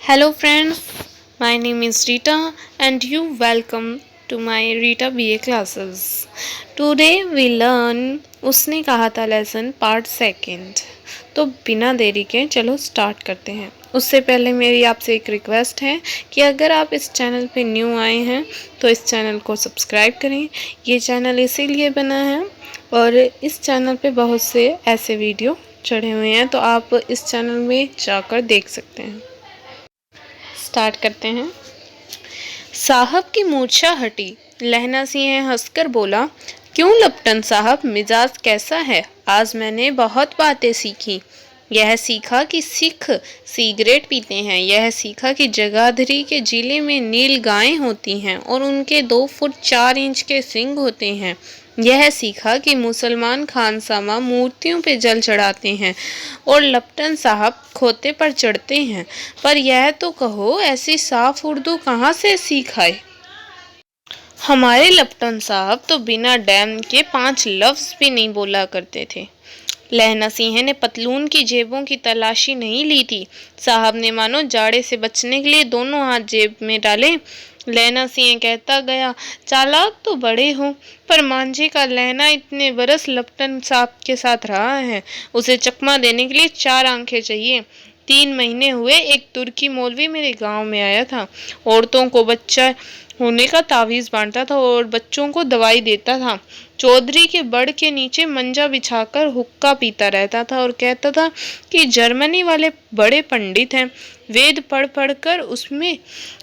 Hello friends, my name is Rita and you welcome to my Rita BA classes. Today we learn उसने कहा था lesson part second. तो बिना देरी के चलो स्टार्ट करते हैं। उससे पहले मेरी आपसे एक रिक्वेस्ट है कि अगर आप इस चैनल पे न्यू आए हैं तो इस चैनल को सब्सक्राइब करें। ये चैनल इसीलिए बना है और इस चैनल पे बहुत से ऐसे वीडियो चढ़े हुए हैं तो आप इस चैनल में जाकर देख सकते हैं। स्टार्ट करते हैं। साहब की मूर्छा हटी। लहना सिंह हंसकर बोला, क्यों लपटन साहब, मिजाज कैसा है? आज मैंने बहुत बातें सीखी। यह सीखा कि सिख सिगरेट पीते हैं, यह सीखा कि जगाधरी के जिले में नील गायें होती हैं और उनके 2 फुट 4 इंच के सिंग होते हैं। यह सीखा कि मुसलमान खानसामा मूर्तियों पे जल चढ़ाते हैं और लपटन साहब खोते पर चढ़ते हैं। पर यह तो कहो, ऐसी साफ उर्दू कहाँ से सीख आए? हमारे लपटन साहब तो बिना डैम के 5 लफ्ज भी नहीं बोला करते थे। लहना सिंह ने पतलून की जेबों की तलाशी नहीं ली थी। साहब ने मानो जाड़े से बचने के लिए दोनों हाथ जेब में डाले। लहना सिंह कहता गया, चालाक तो बड़े हो, पर मांझे का लहना इतने बरस लपटन साहब के साथ रहा है, उसे चकमा देने के लिए 4 आंखें चाहिए। 3 महीने हुए एक तुर्की मौलवी मेरे गांव में आया था। औरतों को बच्चा होने का तावीज़ बांटता था और बच्चों को दवाई देता था। चौधरी के बड़ के नीचे मंजा बिछाकर हुक्का पीता रहता था और कहता था कि जर्मनी वाले बड़े पंडित हैं, वेद पढ़ पढ़ कर उसमें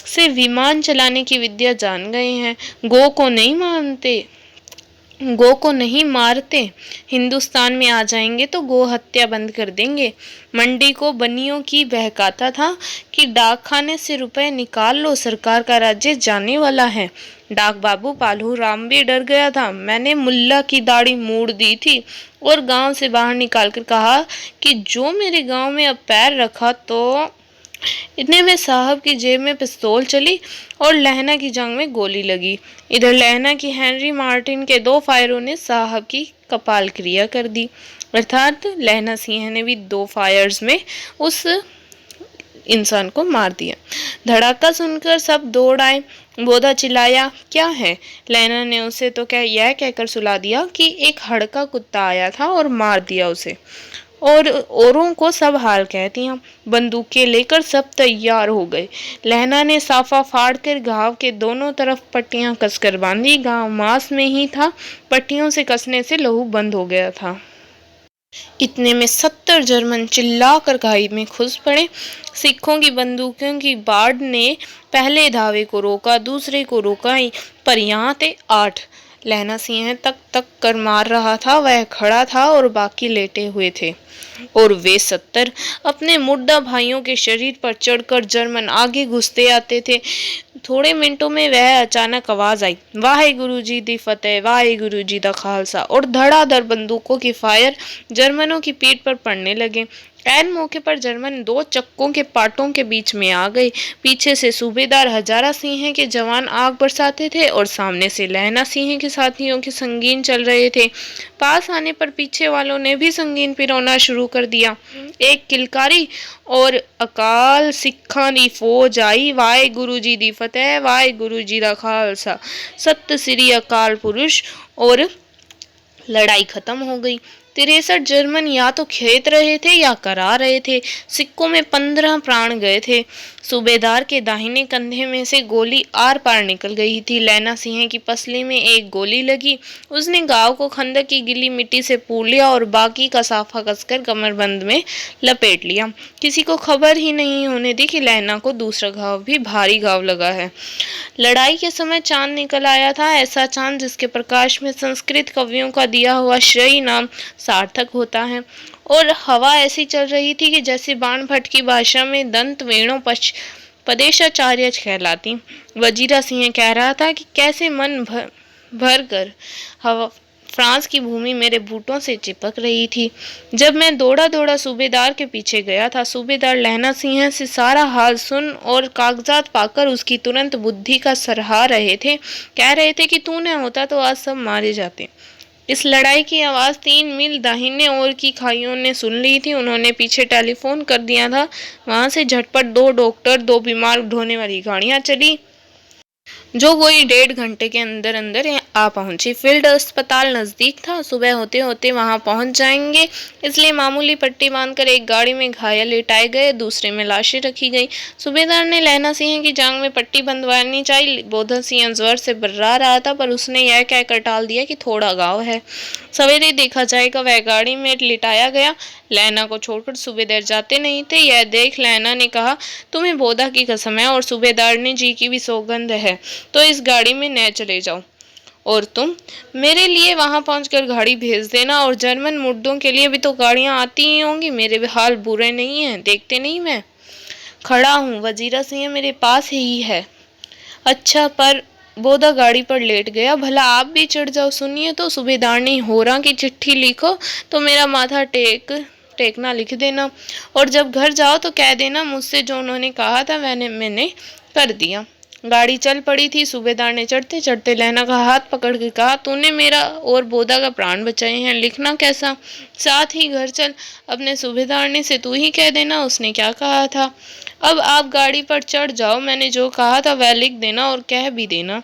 से विमान चलाने की विद्या जान गए हैं। गो को नहीं मारते। हिंदुस्तान में आ जाएंगे तो गो हत्या बंद कर देंगे। मंडी को बनियों की बहकाता था कि डाक खाने से रुपए निकाल लो, सरकार का राज्य जाने वाला है। डाक बाबू पालू राम भी डर गया था। मैंने मुल्ला की दाढ़ी मूड़ दी थी और गांव से बाहर निकालकर कहा कि जो मेरे गांव में अब पैर रखा तो इतने में साहब की जेब में पिस्तौल चली और लहना की जांघ में गोली लगी। इधर लहना की हेनरी मार्टिन के 2 फायरों ने साहब की कपाल क्रिया कर दी। अर्थात लहना सिंह ने भी 2 फायर्स में उस इंसान को मार दिया। धड़ाका सुनकर सब दौड़ आए। बोधा चिल्लाया, क्या है? लहना ने उसे तो यह कहकर सुला दिया कि एक हड़का कुत्ता आया था और मार दिया उसे, और औरों को सब हाल कह दिया। बंदूकें लेकर सब तैयार हो गए। लहना ने साफा फाड़ कर घाव के दोनों तरफ पट्टियां कसकर बांधी। घाव मांस में ही था, पट्टियों से कसने से लहू बंद हो गया था। इतने में 70 जर्मन चिल्लाकर खाई में घुस पड़े। सिखों की बंदूकों की बाढ़ ने पहले धावे को रोका, दूसरे को रोका, पर यहाँ थे 8। लहना सिंह तक तक कर मार रहा था, वह खड़ा था और बाकी लेटे हुए थे, और वे 70 अपने मुर्दा भाइयों के शरीर पर चढ़कर जर्मन आगे घुसते आते थे। थोड़े मिनटों में वह अचानक आवाज आई, वाहेगुरु जी दी फतेह, वाहेगुरु जी दा खालसा, और धड़ाधड़ बंदूकों की फायर जर्मनों की पीठ पर पड़ने लगे। ऐन मौके पर जर्मन 2 चक्कों के पाटों के बीच में आ गए। पीछे से सूबेदार हजारा सिंह के जवान आग बरसाते थे और सामने से लहना सिंह के साथियों के संगीन चल रहे थे। पास आने पर पीछे वालों ने भी संगीन पिरोना शुरू कर दिया। एक किलकारी और अकाल सिखा दी फौज आई, वाहे गुरु जी दी फतेह, वाहे गुरु जी दा खालसा, सत श्री अकाल पुरुष, और लड़ाई खत्म हो गई। 63 जर्मन या तो खेत रहे थे या करा रहे थे। सिक्कों में 15 प्राण गए थे। सूबेदार के दाहिने कंधे में से गोली आर पार निकल गई थी। लहना सिंह की पसली में एक गोली लगी। उसने गांव को खंदक की गीली मिट्टी से पूर लिया और बाकी का साफा कसकर कमरबंद में लपेट लिया। किसी को खबर ही नहीं होने दी कि लहना को दूसरा घाव भी भारी घाव लगा है। लड़ाई के समय चांद निकल आया था, ऐसा चांद जिसके प्रकाश में संस्कृत कवियों का दिया हुआ श्रेय नाम सार्थक होता है, और हवा ऐसी चल रही थी कि जैसे बाण भट्ट की भाषा में दंत वेणु पदेशाचार्य कहलाती। वजीरा सिंह कह रहा था कि कैसे मन भर कर हवा फ्रांस की भूमि मेरे बूटों से चिपक रही थी। जब मैं दौड़ा दौड़ा सूबेदार के पीछे गया था, सूबेदार लहना सिंह से सारा हाल सुन और कागजात पाकर उसकी तुरंत बुद्धि का सराहा रहे थे। कह रहे थे कि तू न होता तो आज सब मारे जाते। इस लड़ाई की आवाज़ 3 मील दाहिने ओर की खाइयों ने सुन ली थी। उन्होंने पीछे टेलीफोन कर दिया था। वहां से झटपट 2 डॉक्टर, 2 बीमार ढोने वाली गाड़ियां चली, जो कोई 1.5 घंटे के अंदर अंदर आ पहुंची। फील्ड अस्पताल नज़दीक था। सुबह होते होते वहां पहुंच जाएंगे, इसलिए मामूली पट्टी बांधकर एक गाड़ी में घायल लिटाए गए, दूसरे में लाशें रखी गई। सूबेदार ने लहना सिंह की जांघ में पट्टी बंधवानी चाहिए। बोधा सिंह ज्वर से बर्रा रहा था, पर उसने यह कहकर टाल दिया कि थोड़ा घाव है, सवेरे देखा जाएगा। वह गाड़ी में लिटाया गया। लैना को छोड़कर सूबेदार जाते नहीं थे। यह देख लैना ने कहा, तुम्हें बोधा की कसम है और सूबेदारनी जी की भी सौगंध है, तो इस गाड़ी में न चले जाओ। और तुम मेरे लिए वहां पहुंचकर गाड़ी भेज देना, और जर्मन मुर्दों के लिए भी तो गाड़ियां आती ही होंगी। मेरे भी हाल बुरे नहीं हैं, देखते नहीं मैं खड़ा हूँ, वजीरा सिंह मेरे पास ही है। अच्छा, पर बोधा गाड़ी पर लेट गया। भला आप भी चढ़ जाओ। सुनिए तो, सूबेदारनी होरा की चिट्ठी लिखो तो मेरा माथा टेकना लिख देना, और जब घर जाओ तो कह देना मुझसे जो उन्होंने कहा था मैंने कर दिया। गाड़ी चल पड़ी थी। सूबेदार ने चढ़ते चढ़ते लहना का हाथ पकड़ के कहा, तूने मेरा और बोधा का प्राण बचाए हैं, लिखना कैसा? साथ ही घर चल, अपने सूबेदारनी से तू ही कह देना उसने क्या कहा था। अब आप गाड़ी पर चढ़ जाओ, मैंने जो कहा था वह लिख देना और कह भी देना।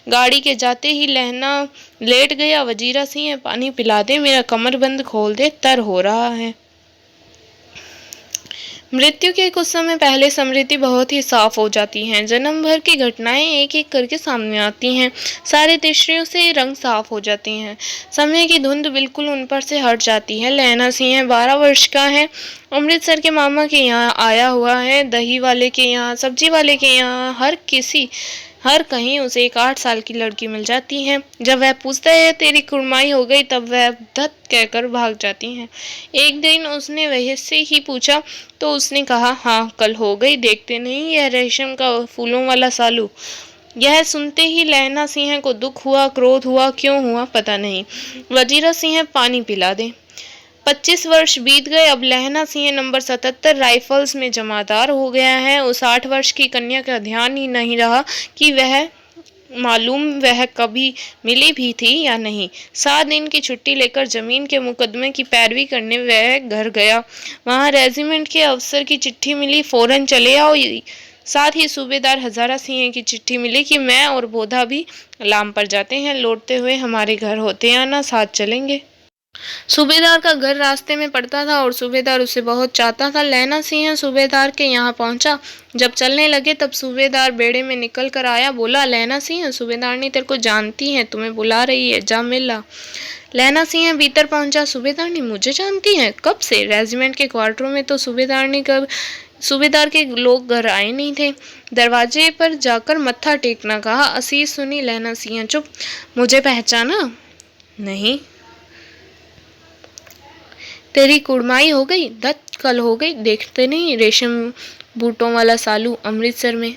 गाड़ी के जाते ही लहना लेट गया। वजीरा सिंह, पानी पिला दे, मेरा कमरबंद खोल दे, तर हो रहा है। मृत्यु के कुछ समय पहले स्मृति बहुत ही साफ हो जाती है। जन्म भर की घटनाएं एक एक करके सामने आती हैं। सारे दृश्यों से रंग साफ हो जाते हैं। समय की धुंध बिल्कुल उन पर से हट जाती है। लहना सिंह 12 वर्ष का है। अमृतसर के मामा के यहाँ आया हुआ है, दही वाले के यहाँ, सब्जी वाले के यहाँ, हर कहीं उसे एक 8 साल की लड़की मिल जाती है। जब वह पूछता है तेरी कुड़माई हो गई, तब वह धत कहकर भाग जाती हैं। एक दिन उसने वह से ही पूछा तो उसने कहा, हाँ कल हो गई, देखते नहीं यह रेशम का फूलों वाला सालू। यह सुनते ही लहना सिंह को दुख हुआ, क्रोध हुआ, क्यों हुआ पता नहीं। वजीरा सिंह, पानी पिला दे। 25 वर्ष बीत गए। अब लहना सिंह नंबर 77 राइफल्स में जमादार हो गया है। उस 8 वर्ष की कन्या का ध्यान ही नहीं रहा कि वह कभी मिली भी थी या नहीं। 7 दिन की छुट्टी लेकर जमीन के मुकदमे की पैरवी करने वह घर गया। वहां रेजिमेंट के अफसर की चिट्ठी मिली, फौरन चले आओ। साथ ही सूबेदार हजारा सिंह की चिट्ठी मिली कि मैं और बोधा भी लाम पर जाते हैं, लौटते हुए हमारे घर होते आना, साथ चलेंगे। सूबेदार का घर रास्ते में पड़ता था और सूबेदार उसे बहुत चाहता था। लहना सिंह सूबेदार के यहाँ पहुंचा। जब चलने लगे तब सूबेदार बेड़े में निकल कर आया। बोला, लहना सिंह, सूबेदारनी तेरे को जानती है, तुम्हें बुला रही है, जा मिल ला। लहना सिंह भीतर पहुंचा। सूबेदारनी मुझे जानती है? कब से? रेजिमेंट के क्वार्टरों में तो सूबेदार के लोग घर आए नहीं थे। दरवाजे पर जाकर मत्था टेकना कहा। असीस सुनी। लहना सिंह, चुप। मुझे पहचाना नहीं? तेरी कुड़माई हो गई, दत्त कल हो गई, देखते नहीं रेशम बूटों वाला सालू अमृतसर में।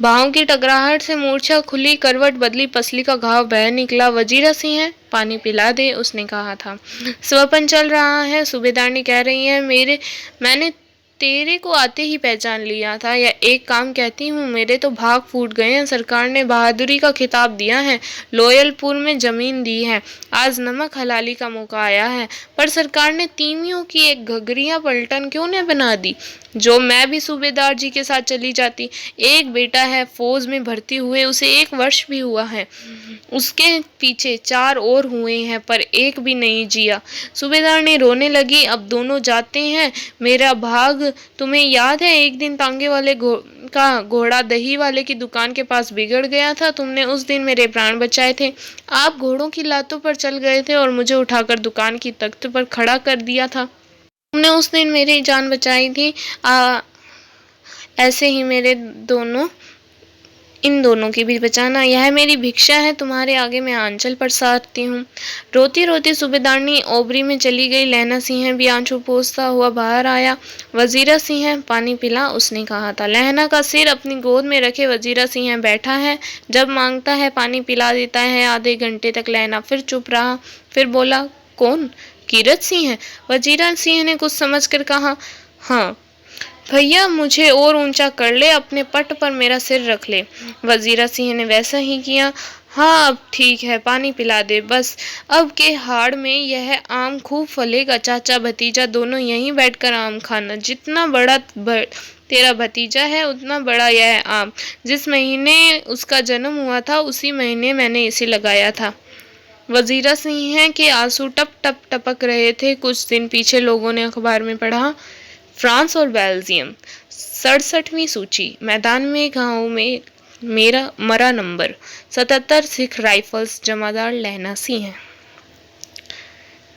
बाहों की टकराहट से मूर्छा खुली, करवट बदली, पसली का घाव बह निकला। वजीरा सिंह, पानी पिला दे, उसने कहा था। स्वपन चल रहा है। सूबेदारनी कह रही है, मैंने तेरे को आते ही पहचान लिया था। या एक काम कहती हूँ, मेरे तो भाग फूट गए हैं। सरकार ने बहादुरी का खिताब दिया है, लोयलपुर में जमीन दी है, आज नमक हलाली का मौका आया है, पर सरकार ने तीमियों की एक घगरिया पलटन क्यों न बना दी, जो मैं भी सूबेदार जी के साथ चली जाती। एक बेटा है, फौज में भर्ती हुए उसे 1 वर्ष भी हुआ है, उसके पीछे 4 और हुए हैं, पर एक भी नहीं जिया। सूबेदार ने रोने लगी। अब दोनों जाते हैं, मेरा भाग। तुम्हें याद है एक दिन तांगे वाले का घोड़ा दही वाले की दुकान के पास बिगड़ गया था, तुमने उस दिन मेरे प्राण बचाए थे। आप घोड़ों की लातों पर चल गए थे और मुझे उठाकर दुकान की तख्त पर खड़ा कर दिया था। तुमने उस दिन मेरी जान बचाई थी। ऐसे ही इन दोनों की भी बचाना, यह मेरी भिक्षा है, तुम्हारे आगे मैं आंचल पसारती हूँ। रोती रोती सूबेदारनी ओबरी में चली गई। लहना सिंह भी आंसू पोंछता हुआ बाहर आया। वजीरा सिंह, पानी पिला, उसने कहा था। लहना का सिर अपनी गोद में रखे वजीरा सिंह बैठा है। जब मांगता है पानी पिला देता है। आधे घंटे तक लहना फिर चुप रहा, फिर बोला, कौन? कीरत सिंह? वजीरा सिंह ने कुछ समझकर कहा, हाँ भैया, मुझे और ऊंचा कर ले, अपने पट पर मेरा सिर रख ले। वजीरा सिंह ने वैसा ही किया। हाँ अब ठीक है, पानी पिला दे बस। अब के हाड़ में यह आम खूब फलेगा। चाचा भतीजा दोनों यहीं बैठकर आम खाना। जितना बड़ा तेरा भतीजा है उतना बड़ा यह आम। जिस महीने उसका जन्म हुआ था उसी महीने मैंने इसे लगाया था। वजीरा सिंह के आंसू टप टप टपक रहे थे। कुछ दिन पीछे लोगों ने अखबार में पढ़ा, फ्रांस और बेल्जियम 67वीं सूची, मैदान में गांव में मेरा मरा नंबर 77 सिख राइफल्स जमादार लहना सिंह है।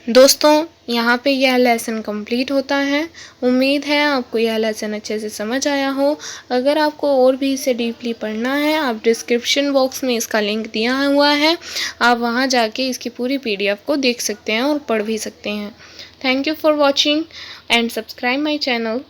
दोस्तों यहाँ पे यह लेसन कंप्लीट होता है। उम्मीद है आपको यह लेसन अच्छे से समझ आया हो। अगर आपको और भी इसे डीपली पढ़ना है, आप डिस्क्रिप्शन बॉक्स में इसका लिंक दिया हुआ है, आप वहाँ जाके इसकी पूरी PDF को देख सकते हैं और पढ़ भी सकते हैं। Thank you for watching and subscribe my channel.